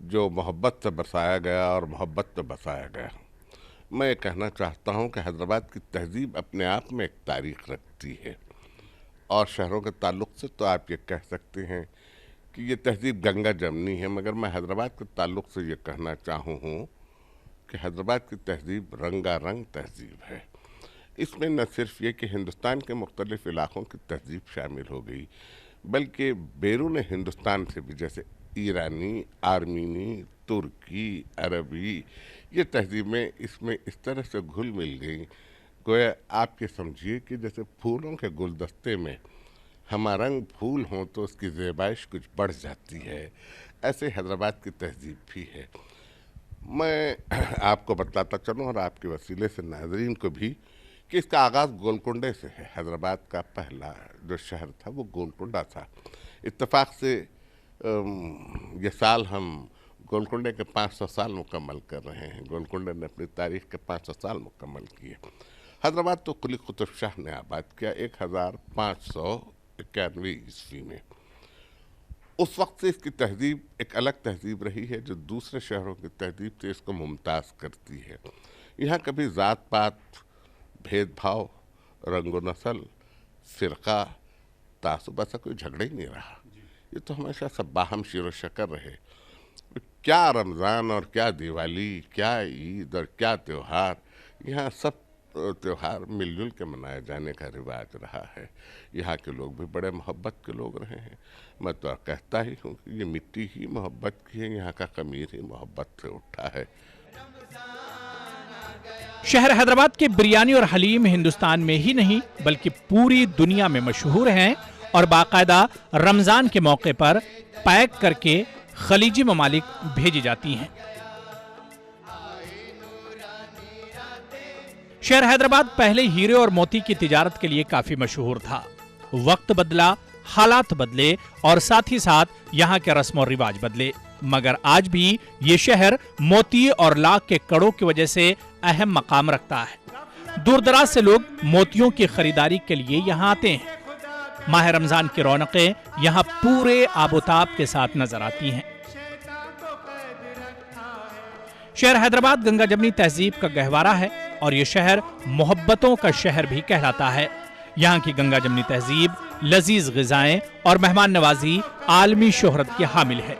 جو محبت سے بسایا گیا اور محبت سے بسایا گیا۔ میں یہ کہنا چاہتا ہوں کہ حیدرآباد کی تہذیب اپنے آپ میں ایک تاریخ رکھتی ہے، اور شہروں کے تعلق سے تو آپ یہ کہہ سکتے ہیں کہ یہ تہذیب گنگا جمنی ہے، مگر میں حیدرآباد کے تعلق سے یہ کہنا چاہوں ہوں کہ حیدرآباد کی تہذیب رنگا رنگ تہذیب ہے۔ اس میں نہ صرف یہ کہ ہندوستان کے مختلف علاقوں کی تہذیب شامل ہو گئی، بلکہ بیرون ہندوستان سے بھی، جیسے ایرانی، آرمینی، ترکی، عربی، یہ تہذیبیں اس میں اس طرح سے گھل مل گئیں، گویا آپ یہ سمجھیے کہ جیسے پھولوں کے گلدستے میں ہمہ رنگ پھول ہوں تو اس کی زیبائش کچھ بڑھ جاتی ہے، ایسے حیدرآباد کی تہذیب بھی ہے۔ میں آپ کو بتلاتا چلوں اور آپ کے وسیلے سے ناظرین کو بھی کہ اس کا آغاز گولکنڈے سے ہے۔ حیدرآباد کا پہلا جو شہر تھا وہ گولکنڈہ تھا۔ اتفاق سے یہ سال ہم گولکنڈے کے 500 سال مکمل کر رہے ہیں۔ گولکنڈے نے اپنی تاریخ کے 500 سال مکمل کیے۔ حیدرآباد تو قلی قطب شاہ نے آباد کیا 1591 عیسوی میں۔ اس وقت سے اس کی تہذیب ایک الگ تہذیب رہی ہے جو دوسرے شہروں کی تہذیب سے اس کو ممتاز کرتی ہے۔ یہاں کبھی ذات پات، بھید بھاؤ، رنگ و نسل، فرقہ، تعصب ایسا کوئی جھگڑا ہی نہیں رہا۔ یہ تو ہمیشہ سب باہم شیر و شکر رہے۔ کیا رمضان اور کیا دیوالی، کیا عید اور کیا تہوار، یہاں سب تہوار مل جل کے منائے جانے کا رواج رہا ہے۔ یہاں کے لوگ بھی بڑے محبت کے لوگ رہے ہیں۔ میں تو کہتا ہی ہوں کہ یہ مٹی ہی محبت کی ہے، یہاں کا خمیر ہی محبت سے اٹھا ہے۔ شہر حیدرآباد کے بریانی اور حلیم ہندوستان میں ہی نہیں بلکہ پوری دنیا میں مشہور ہیں، اور باقاعدہ رمضان کے موقع پر پیک کر کے خلیجی ممالک بھیجی جاتی ہیں۔ شہر حیدرآباد پہلے ہیرے اور موتی کی تجارت کے لیے کافی مشہور تھا۔ وقت بدلا، حالات بدلے اور ساتھ ہی ساتھ یہاں کے رسم و رواج بدلے، مگر آج بھی یہ شہر موتی اور لاکھ کے کڑوں کی وجہ سے اہم مقام رکھتا ہے۔ دور دراز سے لوگ موتیوں کی خریداری کے لیے یہاں آتے ہیں۔ ماہ رمضان کی رونقیں یہاں پورے آب و تاب کے ساتھ نظر آتی ہیں۔ شہر حیدرآباد گنگا جمنی تہذیب کا گہوارہ ہے، اور یہ شہر محبتوں کا شہر بھی کہلاتا ہے۔ یہاں کی گنگا جمنی تہذیب، لذیذ غذائیں اور مہمان نوازی عالمی شہرت کی حامل ہے۔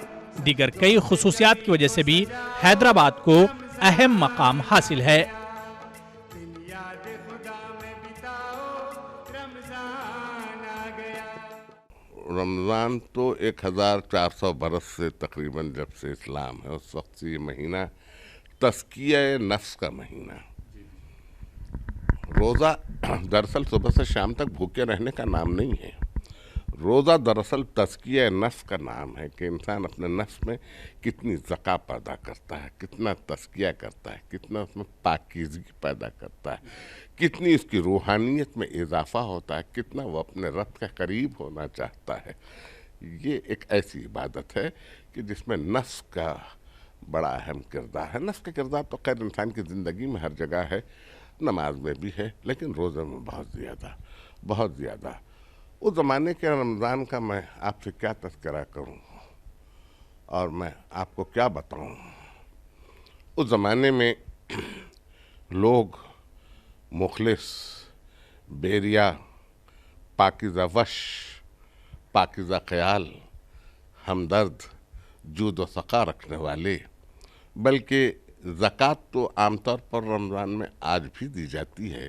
دیگر کئی خصوصیات کی وجہ سے بھی حیدرآباد کو اہم مقام حاصل ہے۔ رمضان تو 1400 برس سے تقریباً جب سے اسلام ہے اس وقت سے یہ مہینہ تزکیہ نفس کا مہینہ۔ روزہ دراصل صبح سے شام تک بھوکے رہنے کا نام نہیں ہے۔ روزہ دراصل تزکیہ نفس کا نام ہے کہ انسان اپنے نفس میں کتنی زکا پیدا کرتا ہے، کتنا تزکیہ کرتا ہے، کتنا اس میں پاکیزگی پیدا کرتا ہے، کتنی اس کی روحانیت میں اضافہ ہوتا ہے، کتنا وہ اپنے رب کے قریب ہونا چاہتا ہے۔ یہ ایک ایسی عبادت ہے کہ جس میں نفس کا بڑا اہم کردار ہے۔ نفس کا کردار تو خیر انسان کی زندگی میں ہر جگہ ہے، نماز میں بھی ہے، لیکن روزے میں بہت زیادہ۔ اس زمانے کے رمضان کا میں آپ سے کیا تذکرہ کروں اور میں آپ کو کیا بتاؤں۔ اس زمانے میں لوگ مخلص، بیریا، پاکیزہ وش، پاکیزہ خیال، ہمدرد، جود و سخا رکھنے والے، بلکہ زکوٰۃ تو عام طور پر رمضان میں آج بھی دی جاتی ہے،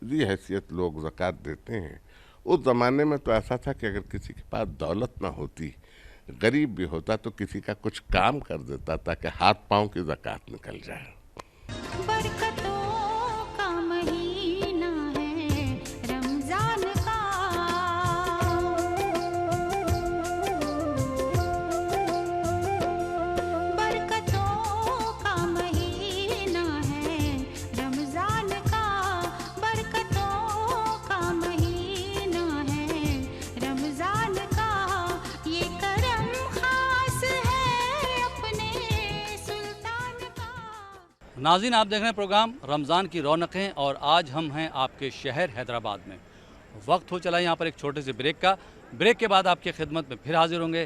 ذی حیثیت لوگ زکوٰۃ دیتے ہیں۔ اس زمانے میں تو ایسا تھا کہ اگر کسی کے پاس دولت نہ ہوتی، غریب بھی ہوتا، تو کسی کا کچھ کام کر دیتا تاکہ ہاتھ پاؤں کی زکوٰۃ نکل جائے۔ برکتوں کا مہینہ ہے رمضان کا، برکتوں کا مہینہ ہے رمضان کا، برکتوں کا مہینہ ہے رمضان کا، یہ کرم خاص ہے اپنے سلطان کا۔ ناظرین، آپ دیکھ رہے ہیں پروگرام رمضان کی رونقیں، اور آج ہم ہیں آپ کے شہر حیدرآباد میں۔ وقت ہو چلا یہاں پر ایک چھوٹے سے بریک کا۔ بریک کے بعد آپ کی خدمت میں پھر حاضر ہوں گے۔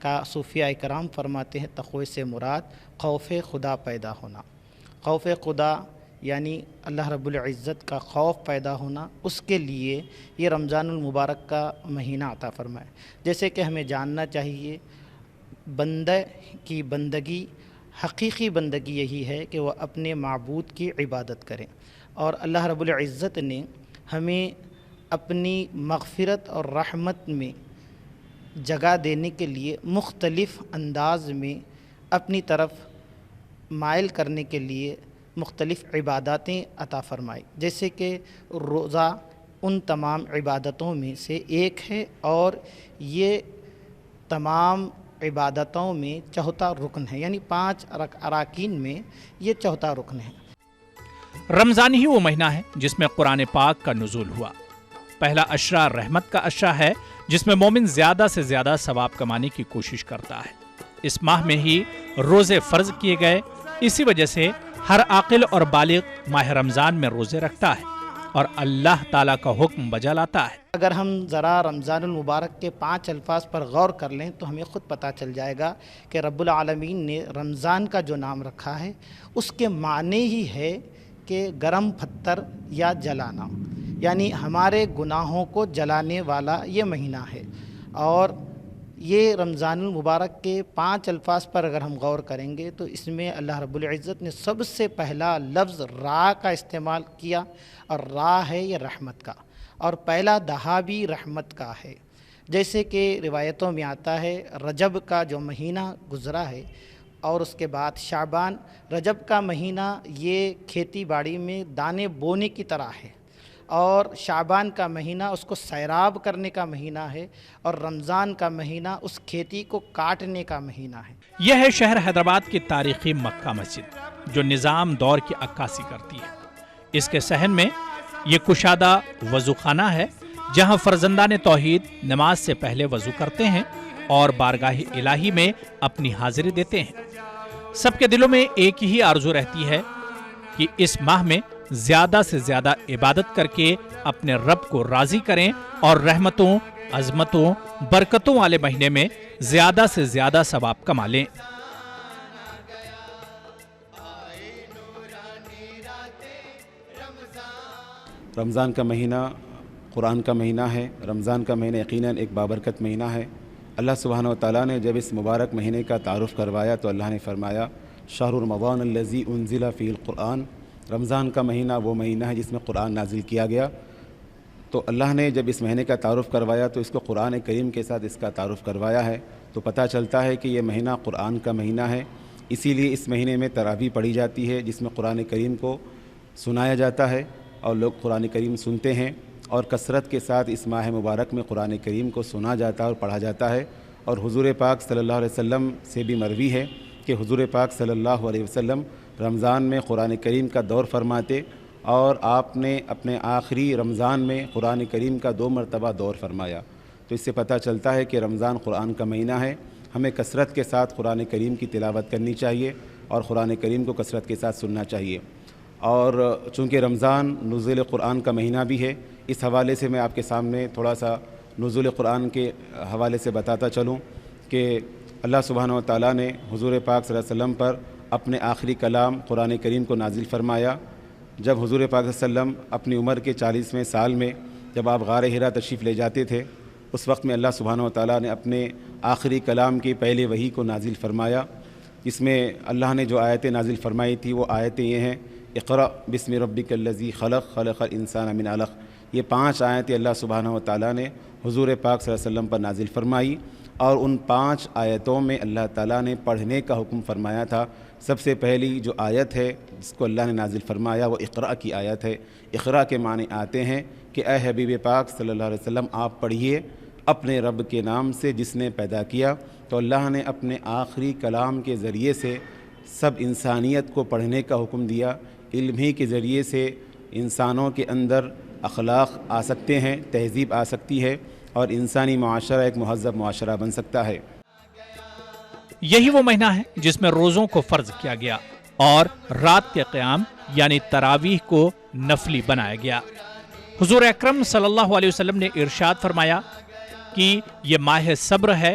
کا صوفیہ کرام فرماتے ہیں تقوی سے مراد خوف خدا پیدا ہونا. خوف خدا یعنی اللہ رب العزت کا خوف پیدا ہونا، اس کے لیے یہ رمضان المبارک کا مہینہ عطا فرمائے. جیسے کہ ہمیں جاننا چاہیے بندہ کی بندگی، حقیقی بندگی یہی ہے کہ وہ اپنے معبود کی عبادت کریں، اور اللہ رب العزت نے ہمیں اپنی مغفرت اور رحمت میں جگہ دینے کے لیے مختلف انداز میں اپنی طرف مائل کرنے کے لیے مختلف عباداتیں عطا فرمائی. جیسے کہ روزہ ان تمام عبادتوں میں سے ایک ہے، اور یہ تمام عبادتوں میں چوتھا رکن ہے، یعنی 5 اراکین میں یہ چوتھا رکن ہے. رمضان ہی وہ مہینہ ہے جس میں قرآن پاک کا نزول ہوا. پہلا اشرا رحمت کا اشرا ہے جس میں مومن زیادہ سے زیادہ ثواب کمانے کی کوشش کرتا ہے. اس ماہ میں ہی روزے فرض کیے گئے. اسی وجہ سے ہر عاقل اور بالغ ماہ رمضان میں روزے رکھتا ہے اور اللہ تعالیٰ کا حکم بجا لاتا ہے. اگر ہم ذرا رمضان المبارک کے 5 الفاظ پر غور کر لیں تو ہمیں خود پتہ چل جائے گا کہ رب العالمین نے رمضان کا جو نام رکھا ہے اس کے معنی ہی ہے کہ گرم پتھر یا جلانا، یعنی ہمارے گناہوں کو جلانے والا یہ مہینہ ہے. اور یہ رمضان المبارک کے 5 الفاظ پر اگر ہم غور کریں گے تو اس میں اللہ رب العزت نے سب سے پہلا لفظ را کا استعمال کیا، اور را ہے یہ رحمت کا، اور پہلا دہا بھی رحمت کا ہے. جیسے کہ روایتوں میں آتا ہے رجب کا جو مہینہ گزرا ہے اور اس کے بعد شعبان، رجب کا مہینہ یہ کھیتی باڑی میں دانے بونے کی طرح ہے، اور شعبان کا مہینہ اس کو سیراب کرنے کا مہینہ ہے، اور رمضان کا مہینہ اس کھیتی کو کاٹنے کا مہینہ ہے. یہ ہے شہر حیدرآباد کی تاریخی مکہ مسجد جو نظام دور کی عکاسی کرتی ہے. اس کے صحن میں یہ کشادہ وضو خانہ ہے جہاں فرزندان توحید نماز سے پہلے وضو کرتے ہیں اور بارگاہ الہی میں اپنی حاضری دیتے ہیں. سب کے دلوں میں ایک ہی آرزو رہتی ہے کہ اس ماہ میں زیادہ سے زیادہ عبادت کر کے اپنے رب کو راضی کریں اور رحمتوں، عظمتوں، برکتوں والے مہینے میں زیادہ سے زیادہ ثواب کما لیں. رمضان کا مہینہ قرآن کا مہینہ ہے. رمضان کا مہینہ یقیناً ایک بابرکت مہینہ ہے. اللہ سبحانہ و تعالیٰ نے جب اس مبارک مہینے کا تعارف کروایا تو اللہ نے فرمایا شہر رمضان الذی انزل فیہ القرآن. رمضان کا مہینہ وہ مہینہ ہے جس میں قرآن نازل کیا گیا. تو اللہ نے جب اس مہینے کا تعارف کروایا تو اس کو قرآن کریم کے ساتھ اس کا تعارف کروایا ہے. تو پتہ چلتا ہے کہ یہ مہینہ قرآن کا مہینہ ہے. اسی لیے اس مہینے میں تراویح پڑھی جاتی ہے جس میں قرآن کریم کو سنایا جاتا ہے اور لوگ قرآن کریم سنتے ہیں، اور کثرت کے ساتھ اس ماہ مبارک میں قرآن کریم کو سنا جاتا ہے اور پڑھا جاتا ہے. اور حضور پاک صلی اللہ علیہ وسلم سے بھی مروی ہے کہ حضور پاک صلی اللہ علیہ وسلم رمضان میں قرآن کریم کا دور فرماتے، اور آپ نے اپنے آخری رمضان میں قرآن کریم کا 2 مرتبہ دور فرمایا. تو اس سے پتہ چلتا ہے کہ رمضان قرآن کا مہینہ ہے. ہمیں کثرت کے ساتھ قرآن کریم کی تلاوت کرنی چاہیے اور قرآن کریم کو کثرت کے ساتھ سننا چاہیے. اور چونکہ رمضان نزول قرآن کا مہینہ بھی ہے، اس حوالے سے میں آپ کے سامنے تھوڑا سا نزول قرآن کے حوالے سے بتاتا چلوں کہ اللہ سبحانہ و تعالیٰ نے حضور پاک صلی اللہ علیہ وسلم پر اپنے آخری کلام قرآن کریم کو نازل فرمایا. جب حضور پاک صلی اللہ علیہ وسلم اپنی عمر کے 40ویں سال میں جب آپ غار حرا تشریف لے جاتے تھے، اس وقت میں اللہ سبحانہ و تعالیٰ نے اپنے آخری کلام کی پہلے وحی کو نازل فرمایا. اس میں اللہ نے جو آیتیں نازل فرمائی تھی وہ آیتیں یہ ہیں اقرأ بسم ربک الذی خلق خلق الانسان من علق. یہ 5 آیتیں اللہ سبحانہ و تعالیٰ نے حضور پاک صلی اللہ علیہ وسلم پر نازل فرمائی، اور ان 5 آیتوں میں اللہ تعالیٰ نے پڑھنے کا حکم فرمایا تھا. سب سے پہلی جو آیت ہے جس کو اللہ نے نازل فرمایا وہ اقرأ کی آیت ہے. اقرأ کے معنی آتے ہیں کہ اے حبیب پاک صلی اللہ علیہ وسلم آپ پڑھیے اپنے رب کے نام سے جس نے پیدا کیا. تو اللہ نے اپنے آخری کلام کے ذریعے سے سب انسانیت کو پڑھنے کا حکم دیا. علم ہی کے ذریعے سے انسانوں کے اندر اخلاق آ سکتے ہیں، تہذیب آ سکتی ہے، اور انسانی معاشرہ ایک مہذب معاشرہ بن سکتا ہے. یہی وہ مہینہ ہے جس میں روزوں کو فرض کیا گیا اور رات کے قیام یعنی تراویح کو نفلی بنایا گیا. حضور اکرم صلی اللہ علیہ وسلم نے ارشاد فرمایا کہ یہ ماہ صبر ہے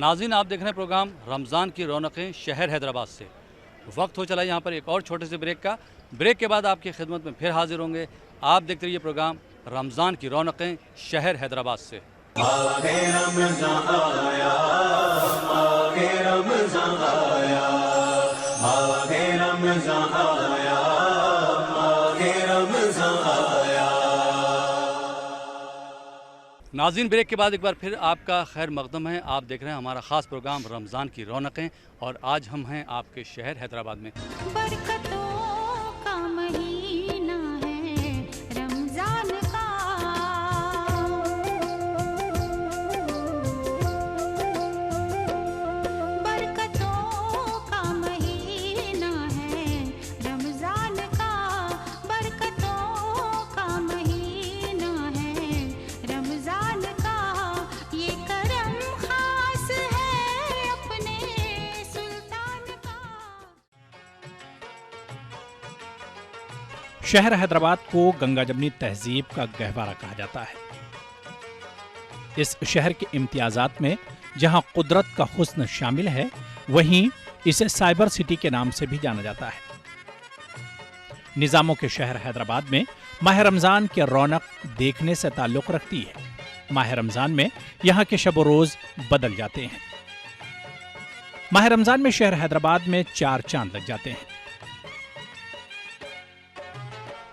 ناظرین آپ دیکھ رہے ہیں پروگرام رمضان کی رونقیں شہر حیدرآباد سے. وقت ہو چلا یہاں پر ایک اور چھوٹے سے بریک کا. بریک کے بعد آپ کی خدمت میں پھر حاضر ہوں گے. آپ دیکھتے رہیے پروگرام رمضان کی رونقیں شہر حیدرآباد سے. ماہ رمضان آیا، ماہ رمضان آیا، ماہ رمضان آیا، ماہ رمضان آیا. ناظرین بریک کے بعد ایک بار پھر آپ کا خیر مقدم ہے. آپ دیکھ رہے ہیں ہمارا خاص پروگرام رمضان کی رونقیں اور آج ہم ہیں آپ کے شہر حیدرآباد میں. برکتوں کا مہینہ ہے رمضان کا، برکتوں کا مہینہ ہے رمضان کا، برکتوں کا مہینہ ہے رمضان کا. یہ کرم خاص ہے اپنے سلطان کا. شہر حیدرآباد کو گنگا جمنی تہذیب کا گہوارہ کہا جاتا ہے. اس شہر کے امتیازات میں جہاں قدرت کا حسن شامل ہے، وہیں اسے سائبر سٹی کے نام سے بھی جانا جاتا ہے. نظاموں کے شہر حیدرآباد میں ماہ رمضان کی رونق دیکھنے سے تعلق رکھتی ہے. ماہ رمضان میں یہاں کے شب و روز بدل جاتے ہیں. ماہ رمضان میں شہر حیدرآباد میں 4 چاند لگ جاتے ہیں.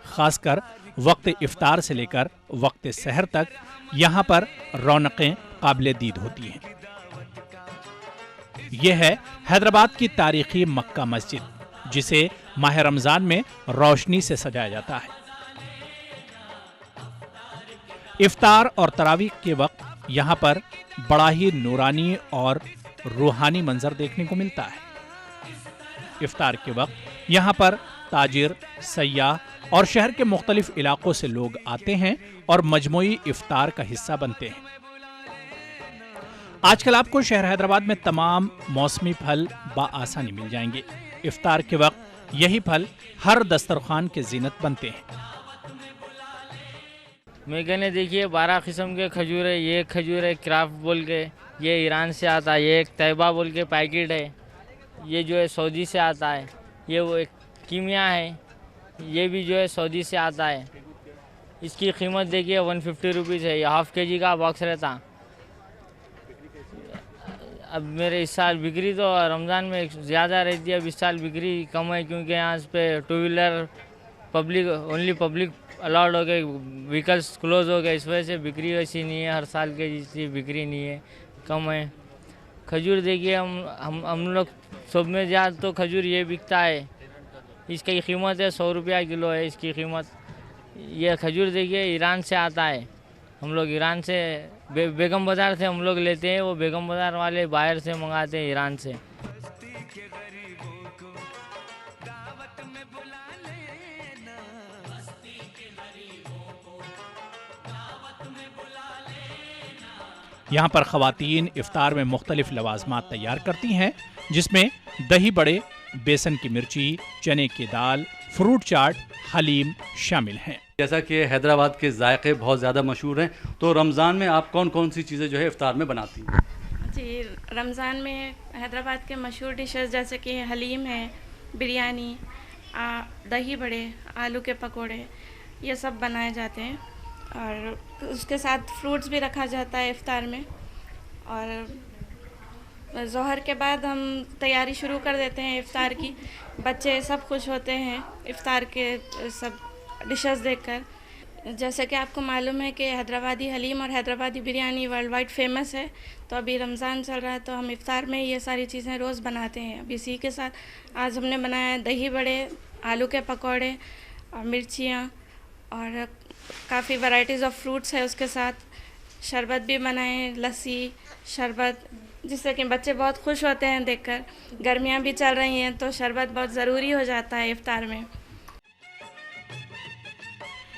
خاص کر وقت افطار سے لے کر وقت سحر تک یہاں پر رونقیں قابل دید ہوتی ہیں. یہ ہے حیدرآباد کی تاریخی مکہ مسجد، جسے ماہ رمضان میں روشنی سے سجایا جاتا ہے. افطار اور تراویح کے وقت یہاں پر بڑا ہی نورانی اور روحانی منظر دیکھنے کو ملتا ہے. افطار کے وقت یہاں پر تاجر، سیاح اور شہر کے مختلف علاقوں سے لوگ آتے ہیں اور مجموعی افطار کا حصہ بنتے ہیں. آج کل آپ کو شہر حیدرآباد میں تمام موسمی پھل بآسانی مل جائیں گے. افطار کے وقت یہی پھل ہر دسترخوان کے زینت بنتے ہیں. میں کہنے دیکھیے 12 قسم کے کھجور ہے. یہ کھجور ہے کرافٹ بول کے، یہ ایران سے آتا ہے. یہ ایک طیبہ بول کے پیکٹ ہے. یہ جو ہے سعودی سے آتا ہے. یہ وہ ایک کیمیا ہے، یہ بھی جو ہے سعودی سے آتا ہے. اس کی قیمت دیکھیے 150 روپیز ہے. یہ ½ kg کا باکس رہتا. اب میرے اس سال بکری تو رمضان میں زیادہ رہتی ہے. اب اس سال بکری کم ہے کیونکہ یہاں پہ 2 ویلر پبلک الاؤڈ ہو گئے، وہیکلس کلوز ہو گئے. اس وجہ سے بکری ویسی نہیں ہے. ہر سال کے جیسی بکری نہیں ہے، کم ہے. کھجور دیکھیے ہم لوگ صبح میں زیادہ تو کھجور یہ بکتا ہے. اس کی قیمت ہے 100 روپیہ کلو ہے اس کی قیمت. یہ کھجور دیکھیے ایران سے آتا ہے. ہم لوگ ایران سے بیگم بازار سے ہم لوگ لیتے ہیں. وہ بیگم بازار والے باہر سے منگاتے ہیں ایران سے. یہاں پر خواتین افطار میں مختلف لوازمات تیار کرتی ہیں، جس میں دہی بڑے، بیسن کی مرچی، چنے کی دال، فروٹ چاٹ، حلیم شامل ہیں. جیسا کہ حیدرآباد کے ذائقے بہت زیادہ مشہور ہیں، تو رمضان میں آپ کون کون سی چیزیں جو ہے افطار میں بناتی ہیں؟ جی، رمضان میں حیدرآباد کے مشہور ڈشز جیسے کہ حلیم ہے، بریانی، دہی بڑے، آلو کے پکوڑے، یہ سب بنائے جاتے ہیں. اور اس کے ساتھ فروٹس بھی رکھا جاتا ہے افطار میں. اور ظہر کے بعد ہم تیاری شروع کر دیتے ہیں افطار کی. بچے سب خوش ہوتے ہیں افطار کے سب ڈشز دیکھ کر. جیسے کہ آپ کو معلوم ہے کہ حیدرآبادی حلیم اور Hyderabadi biryani world wide famous ہے. تو ابھی رمضان چل رہا ہے تو ہم افطار میں یہ ساری چیزیں روز بناتے ہیں. اب اسی کے ساتھ آج ہم نے بنایا ہے دہی بڑے، آلو کے پکوڑے اور مرچیاں، اور کافی ورائٹیز آف فروٹس ہے. اس کے ساتھ شربت بھی بنائے، لسی، شربت، جس سے کہ بچے بہت خوش ہوتے ہیں دیکھ کر. گرمیاں بھی چل رہی ہیں تو شربت بہت ضروری ہو جاتا ہے افطار میں.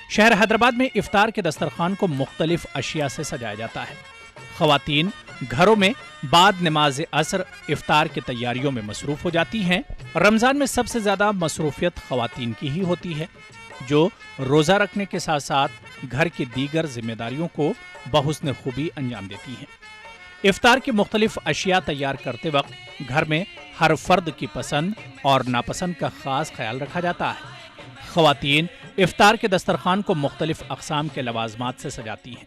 شہر حیدرآباد میں افطار کے دسترخوان کو مختلف اشیاء سے سجایا جاتا ہے. خواتین گھروں میں بعد نماز عصر افطار کی تیاریوں میں مصروف ہو جاتی ہیں. رمضان میں سب سے زیادہ مصروفیت خواتین کی ہی ہوتی ہے، جو روزہ رکھنے کے ساتھ ساتھ گھر کی دیگر ذمہ داریوں کو بحسن خوبی انجام دیتی ہیں. افطار کی مختلف اشیاء تیار کرتے وقت گھر میں ہر فرد کی پسند اور ناپسند کا خاص خیال رکھا جاتا ہے۔ خواتین افطار کے دسترخوان کو مختلف اقسام کے لوازمات سے سجاتی ہیں۔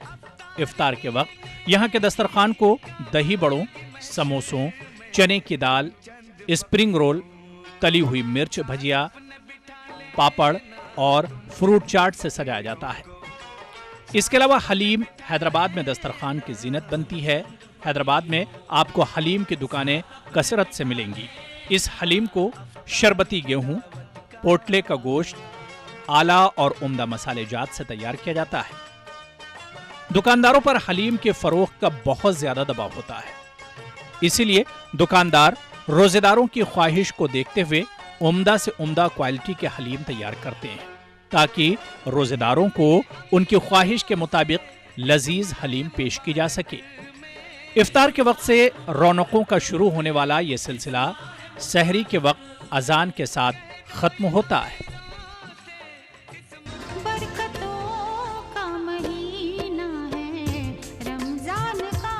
افطار کے وقت یہاں کے دسترخوان کو دہی بڑوں، سموسوں، چنے کی دال، اسپرنگ رول، تلی ہوئی مرچ بھجیا، پاپڑ اور فروٹ چاٹ سے سجایا جاتا ہے۔ اس کے علاوہ حلیم حیدرآباد میں دسترخوان کی زینت بنتی ہے۔ حیدرآباد میں آپ کو حلیم کی دکانیں کثرت سے ملیں گی۔ اس حلیم کو شربتی گیہوں، پوٹلے کا گوشت، اعلیٰ اور عمدہ مسالے جات سے تیار کیا جاتا ہے۔ دکانداروں پر حلیم کے فروخت کا بہت زیادہ دباؤ ہوتا ہے، اسی لیے دکاندار روزے داروں کی خواہش کو دیکھتے ہوئے عمدہ سے عمدہ کوالٹی کے حلیم تیار کرتے ہیں تاکہ روزے داروں کو ان کی خواہش کے مطابق لذیذ حلیم پیش کی جا سکے۔ افطار کے وقت سے رونقوں کا شروع ہونے والا یہ سلسلہ سحری کے وقت اذان کے ساتھ ختم ہوتا ہے۔ برکتوں کا مہینہ ہے رمضان کا،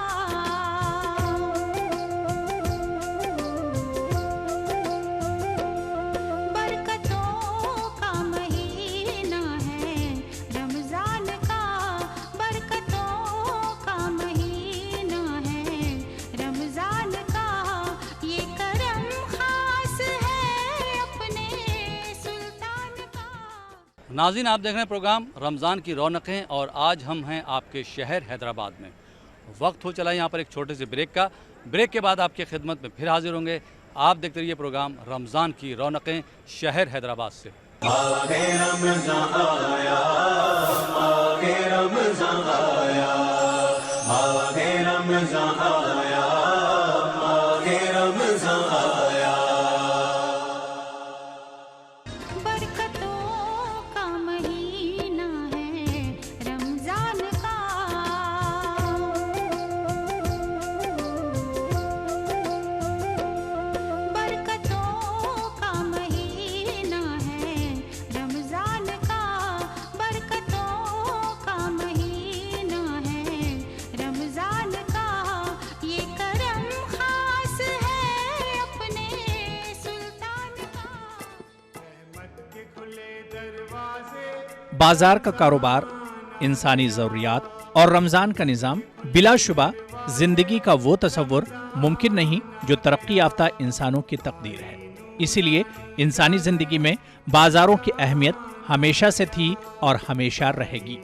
برکتوں کا مہینہ ہے رمضان کا، برکتوں کا مہینہ ہے رمضان کا، یہ کرم خاص ہے اپنے سلطان کا۔ ناظرین، آپ دیکھ رہے ہیں پروگرام رمضان کی رونقیں، اور آج ہم ہیں آپ کے شہر حیدرآباد میں۔ وقت ہو چلا یہاں پر ایک چھوٹے سے بریک کا۔ بریک کے بعد آپ کی خدمت میں پھر حاضر ہوں گے۔ آپ دیکھتے رہیے پروگرام رمضان کی رونقیں شہر حیدرآباد سے۔ ماہ رمضان آیا، ماہ رمضان آیا، ماہ رمضان آیا، ماہ رمضان آیا۔ برکتوں کا مہینہ ہے رمضان کا، برکتوں کا مہینہ ہے رمضان کا، برکتوں کا مہینہ ہے رمضان کا، یہ کرم خاص ہے اپنے سلطان کا۔ بازار کا کاروبار، انسانی ضروریات اور رمضان کا نظام بلا شبہ زندگی کا وہ تصور ممکن نہیں جو ترقی یافتہ انسانوں کی تقدیر ہے۔ اسی لیے انسانی زندگی میں بازاروں کی اہمیت ہمیشہ سے تھی اور ہمیشہ رہے گی۔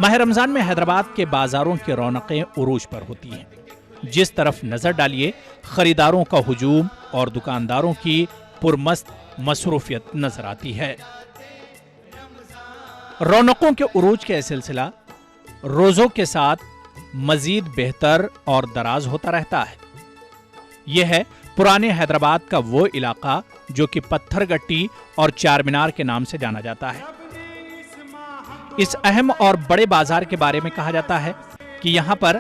ماہ رمضان میں حیدرآباد کے بازاروں کی رونقیں عروج پر ہوتی ہیں۔ جس طرف نظر ڈالیے خریداروں کا ہجوم اور دکانداروں کی پرمست مصروفیت نظر آتی ہے۔ رونقوں کے عروج کا سلسلہ روزوں کے ساتھ مزید بہتر اور دراز ہوتا رہتا ہے۔ یہ ہے پرانے حیدرآباد کا وہ علاقہ جو کہ پتھر گٹی اور چار مینار کے نام سے جانا جاتا ہے۔ اس اہم اور بڑے بازار کے بارے میں کہا جاتا ہے کہ یہاں پر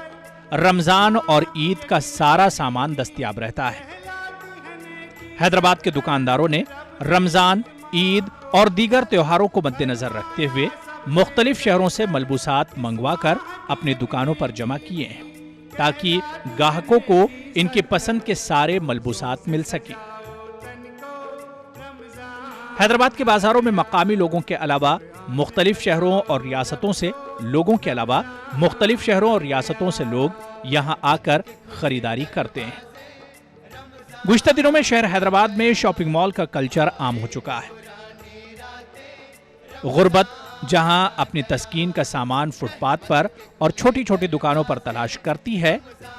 رمضان اور عید کا سارا سامان دستیاب رہتا ہے۔ حیدرآباد کے دکانداروں نے رمضان، عید اور دیگر تہواروں کو مد نظر رکھتے ہوئے مختلف شہروں سے ملبوسات منگوا کر اپنی دکانوں پر جمع کیے ہیں تاکہ گاہکوں کو ان کی پسند کے سارے ملبوسات مل سکیں۔ حیدرآباد کے بازاروں میں مقامی لوگوں کے علاوہ مختلف شہروں اور ریاستوں سے لوگ یہاں آ کر خریداری کرتے ہیں۔ گزشتہ دنوں میں شہر حیدرآباد میں شاپنگ مال کا کلچر عام ہو چکا ہے۔ غربت جہاں اپنی تسکین کا سامان فٹ پاتھ پر اور چھوٹی چھوٹی دکانوں پر تلاش کرتی ہے،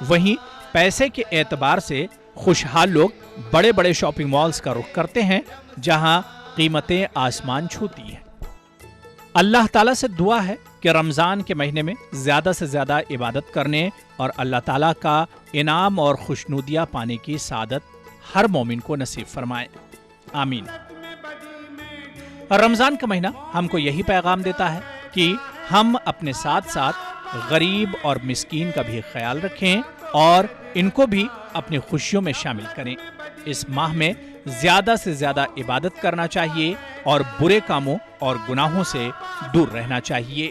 وہیں پیسے کے اعتبار سے خوشحال لوگ بڑے بڑے شاپنگ مالز کا رخ کرتے ہیں جہاں قیمتیں آسمان چھوتی ہیں۔ اللہ تعالیٰ سے دعا ہے کہ رمضان کے مہینے میں زیادہ سے زیادہ عبادت کرنے اور اللہ تعالیٰ کا انعام اور خوشنودیاں پانے کی سعادت ہر مومن کو نصیب فرمائے، آمین۔ رمضان کا مہینہ ہم کو یہی پیغام دیتا ہے کہ ہم اپنے ساتھ ساتھ غریب اور مسکین کا بھی خیال رکھیں اور ان کو بھی اپنی خوشیوں میں شامل کریں۔ اس ماہ میں زیادہ سے زیادہ عبادت کرنا چاہیے اور برے کاموں اور گناہوں سے دور رہنا چاہیے۔